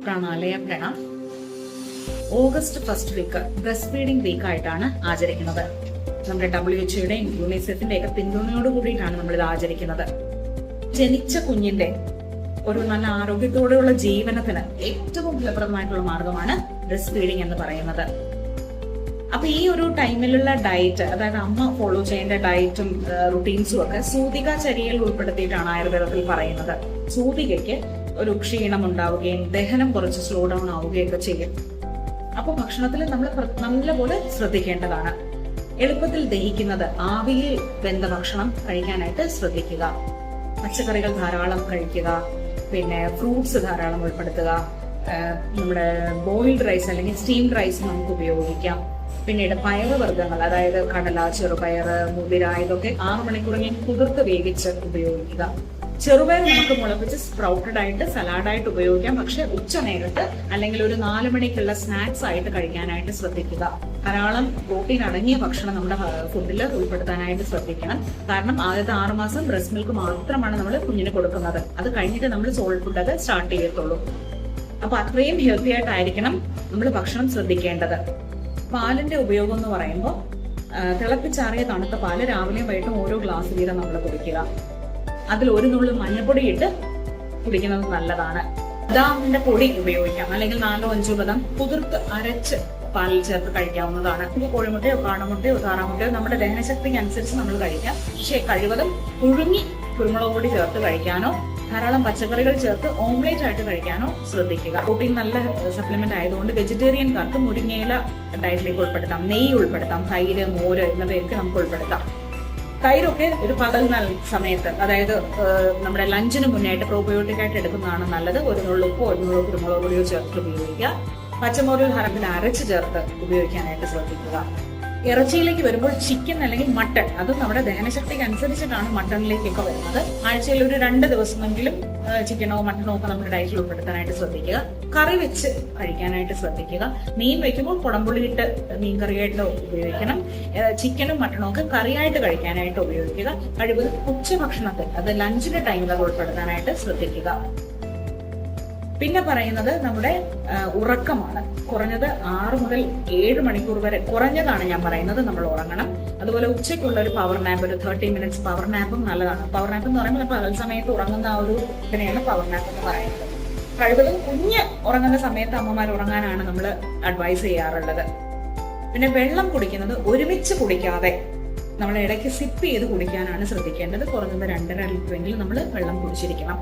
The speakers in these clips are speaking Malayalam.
പ്രണാലയ പ്രണ August first week breast feeding week ആയിട്ടാണ് ആചരിക്കുന്നത്. നമ്മുടെ WHO-യുടെയും യുണിസെഫിന്റെ ഒക്കെ പിന്തുണയോട് കൂടിയിട്ടാണ് നമ്മൾ ഇത് ആചരിക്കുന്നത്. ജനിച്ച കുഞ്ഞിന്റെ ഒരു നല്ല ആരോഗ്യത്തോടെയുള്ള ജീവനത്തിന് ഏറ്റവും ഫലപ്രദമായിട്ടുള്ള മാർഗമാണ് ബ്രസ്റ്റ് ഫീഡിംഗ് എന്ന് പറയുന്നത്. അപ്പൊ ഈ ഒരു ടൈമിലുള്ള ഡയറ്റ്, അതായത് അമ്മ ഫോളോ ചെയ്യേണ്ട ഡയറ്റും റുട്ടീൻസും ഒക്കെ സൂതിക ചര്യയിൽ ഉൾപ്പെടുത്തിയിട്ടാണ് ആയുർവേദത്തിൽ പറയുന്നത്. സൂതികയ്ക്ക് ഒരു ക്ഷീണം ഉണ്ടാവുകയും ദഹനം കുറച്ച് സ്ലോ ഡൗൺ ആവുകയൊക്കെ ചെയ്യും. അപ്പൊ ഭക്ഷണത്തിൽ നമ്മൾ നല്ലപോലെ ശ്രദ്ധിക്കേണ്ടതാണ്. എളുപ്പത്തിൽ ദഹിക്കുന്നത് ആവിയിൽ വെന്ത ഭക്ഷണം കഴിക്കാനായിട്ട് ശ്രദ്ധിക്കുക. പച്ചക്കറികൾ ധാരാളം കഴിക്കുക. പിന്നെ ഫ്രൂട്ട്സ് ധാരാളം ഉൾപ്പെടുത്തുക. നമ്മുടെ ബോയിൽഡ് റൈസ് അല്ലെങ്കിൽ സ്റ്റീംഡ് റൈസ് നമുക്ക് ഉപയോഗിക്കാം. പിന്നീട് പയറുവർഗ്ഗങ്ങൾ, അതായത് കടല, ചെറുപയർ, മുതിര, ഇതൊക്കെ 6 മണിക്കൂറെങ്കിലും കുതിർത്ത് വേവിച്ച് ഉപയോഗിക്കുക. ചെറുപയർ നമുക്ക് മുളപ്പിച്ച് സ്പ്രൗട്ടഡ് ആയിട്ട് സലാഡായിട്ട് ഉപയോഗിക്കാം. പക്ഷെ ഉച്ചനേരത്ത് അല്ലെങ്കിൽ ഒരു 4 മണിക്കുള്ള സ്നാക്സ് ആയിട്ട് കഴിക്കാനായിട്ട് ശ്രദ്ധിക്കുക. ധാരാളം പ്രോട്ടീൻ അടങ്ങിയ ഭക്ഷണം നമ്മുടെ ഫുഡിൽ ഉൾപ്പെടുത്താനായിട്ട് ശ്രദ്ധിക്കണം. കാരണം ആദ്യത്തെ 6 മാസം ബ്രസ്റ്റ് മിൽക്ക് മാത്രമാണ് നമ്മൾ കുഞ്ഞിന് കൊടുക്കുന്നത്. അത് കഴിഞ്ഞിട്ട് നമ്മൾ സോളിഡ് ഫുഡ് അത് സ്റ്റാർട്ട് ചെയ്യത്തുള്ളൂ. അപ്പൊ അത്രയും ഹെൽത്തി ആയിട്ടായിരിക്കണം നമ്മൾ ഭക്ഷണം ശ്രദ്ധിക്കേണ്ടത്. പാലിന്റെ ഉപയോഗം എന്ന് പറയുമ്പോൾ തിളപ്പിച്ചാറിയ തണുത്ത പാല് രാവിലെയും വൈകിട്ടും ഓരോ ഗ്ലാസ് വീതം നമ്മൾ കുടിക്കുക. അതിൽ ഒരു നുള്ളു മഞ്ഞപ്പൊടി ഇട്ട് കുടിക്കുന്നത് നല്ലതാണ്. ബദാമിന്റെ പൊടി ഉപയോഗിക്കാം, അല്ലെങ്കിൽ 4-5 ബദാം കുതിർത്ത് അരച്ച് പാലിൽ ചേർത്ത് കഴിക്കാവുന്നതാണ്. ഇത് കോഴിമുട്ടയോ കാടമുട്ടയോ താറാമുട്ടയോ നമ്മുടെ ദഹനശക്തിക്ക് അനുസരിച്ച് നമ്മൾ കഴിക്കാം. പക്ഷേ കഴിവതും പുഴുങ്ങി കുരുമുളക് പൊടി ചേർത്ത് കഴിക്കാനോ ധാരാളം പച്ചക്കറികൾ ചേർത്ത് ഓംലേറ്റ് ആയിട്ട് കഴിക്കാനോ ശ്രദ്ധിക്കുക. പ്രോട്ടീൻ നല്ല സപ്ലിമെന്റ് ആയതുകൊണ്ട് വെജിറ്റേറിയൻകാർക്ക് മുരിങ്ങയില ഡയറ്റിലേക്ക് ഉൾപ്പെടുത്താം. നെയ്യ് ഉൾപ്പെടുത്താം. തൈര്, മോര് എന്നിവയൊക്കെ നമുക്ക് ഉൾപ്പെടുത്താം. തൈരൊക്കെ ഒരു പകൽ സമയത്ത്, അതായത് നമ്മുടെ ലഞ്ചിന് മുന്നായിട്ട് പ്രോബയോട്ടിക് ആയിട്ട് എടുക്കുന്നതാണ് നല്ലത്. ഒരു നുള്ളുപ്പോ ഒരു നുള്ളു കുരുമുളക് പൊടിയോ ചേർത്ത് ഉപയോഗിക്കുക. പച്ചമുളക് ധാരാളം അരച്ച് ചേർത്ത് ഉപയോഗിക്കാനായിട്ട് ശ്രദ്ധിക്കുക. ഇറച്ചിയിലേക്ക് വരുമ്പോൾ ചിക്കൻ അല്ലെങ്കിൽ മട്ടൺ, അത് നമ്മുടെ ദഹനശക്തിക്ക് അനുസരിച്ചിട്ടാണ് മട്ടണിലേക്കൊക്കെ വരുന്നത്. ആഴ്ചയിൽ ഒരു 2 ദിവസമെങ്കിലും ചിക്കനോ മട്ടണോ ഒക്കെ നമ്മുടെ ഡയറ്റിൽ ഉൾപ്പെടുത്താനായിട്ട് ശ്രദ്ധിക്കുക. കറി വെച്ച് കഴിക്കാനായിട്ട് ശ്രദ്ധിക്കുക. മീൻ വെക്കുമ്പോൾ കുടംപുളിയിട്ട് മീൻ കറിയായിട്ട് ഉപയോഗിക്കണം. ചിക്കനും മട്ടണോ ഒക്കെ കറിയായിട്ട് കഴിക്കാനായിട്ട് ഉപയോഗിക്കുക. കഴിവതും ഉച്ചഭക്ഷണത്തിൽ, അത് ലഞ്ചിന്റെ ടൈമിൽ അത് ഉൾപ്പെടുത്താനായിട്ട് ശ്രദ്ധിക്കുക. പിന്നെ പറയുന്നത് നമ്മുടെ ഉറക്കമാണ്. കുറഞ്ഞത് 6 മുതൽ 7 മണിക്കൂർ വരെ കുറഞ്ഞതാണ് ഞാൻ പറയുന്നത് നമ്മൾ ഉറങ്ങണം. അതുപോലെ ഉച്ചയ്ക്കുള്ള ഒരു പവർ നാപ്പ്, ഒരു 30 മിനിറ്റ്സ് പവർ നാപ്പും നല്ലതാണ്. പവർ നാപ്പ് എന്ന് പറയുമ്പോൾ പകൽ സമയത്ത് ഉറങ്ങുന്ന ആ ഒരു ഇതിനെയാണ് പവർ നാപ്പ് എന്ന് പറയുന്നത്. കഴിവതും കുഞ്ഞ് ഉറങ്ങുന്ന സമയത്ത് അമ്മമാർ ഉറങ്ങാനാണ് നമ്മൾ അഡ്വൈസ് ചെയ്യാറുള്ളത്. പിന്നെ വെള്ളം കുടിക്കുന്നത് ഒരുമിച്ച് കുടിക്കാതെ നമ്മൾ ഇടയ്ക്ക് സിപ്പ് ചെയ്ത് കുടിക്കാനാണ് ശ്രദ്ധിക്കേണ്ടത്. കുറഞ്ഞത് 2.5 ലിറ്ററെങ്കിലും നമ്മൾ വെള്ളം കുടിച്ചിരിക്കണം.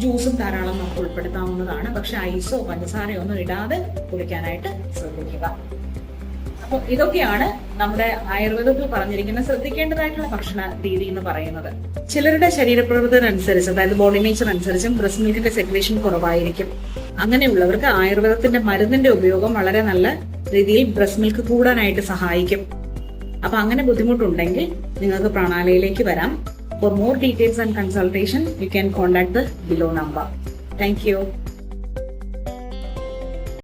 ജ്യൂസും ധാരാളം നമുക്ക് ഉൾപ്പെടുത്താവുന്നതാണ്. പക്ഷെ ഐസോ പഞ്ചസാരയോ ഒന്നും ഇടാതെ കുടിക്കാനായിട്ട് ശ്രദ്ധിക്കുക. അപ്പോൾ ഇതൊക്കെയാണ് നമ്മുടെ ആയുർവേദത്തിൽ പറഞ്ഞിരിക്കുന്ന ശ്രദ്ധിക്കേണ്ടതായിട്ടുള്ള ഭക്ഷണ രീതി എന്ന് പറയുന്നത്. ചിലരുടെ ശരീരപ്രകൃതം അനുസരിച്ച്, അതായത് ബോഡി നേച്ചർ അനുസരിച്ചും ബ്രസ്റ്റ് മിൽക്കിന്റെ സെക്രീഷൻ കുറവായിരിക്കും. അങ്ങനെയുള്ളവർക്ക് ആയുർവേദത്തിന്റെ മരുന്നിന്റെ ഉപയോഗം വളരെ നല്ല രീതിയിൽ ബ്രസ്റ്റ് മിൽക്ക് കൂടാനായിട്ട് സഹായിക്കും. അപ്പൊ അങ്ങനെ ബുദ്ധിമുട്ടുണ്ടെങ്കിൽ നിങ്ങൾക്ക് പ്രണാലയിലേക്ക് വരാം. For more details and consultation, you can contact the below number. Thank you.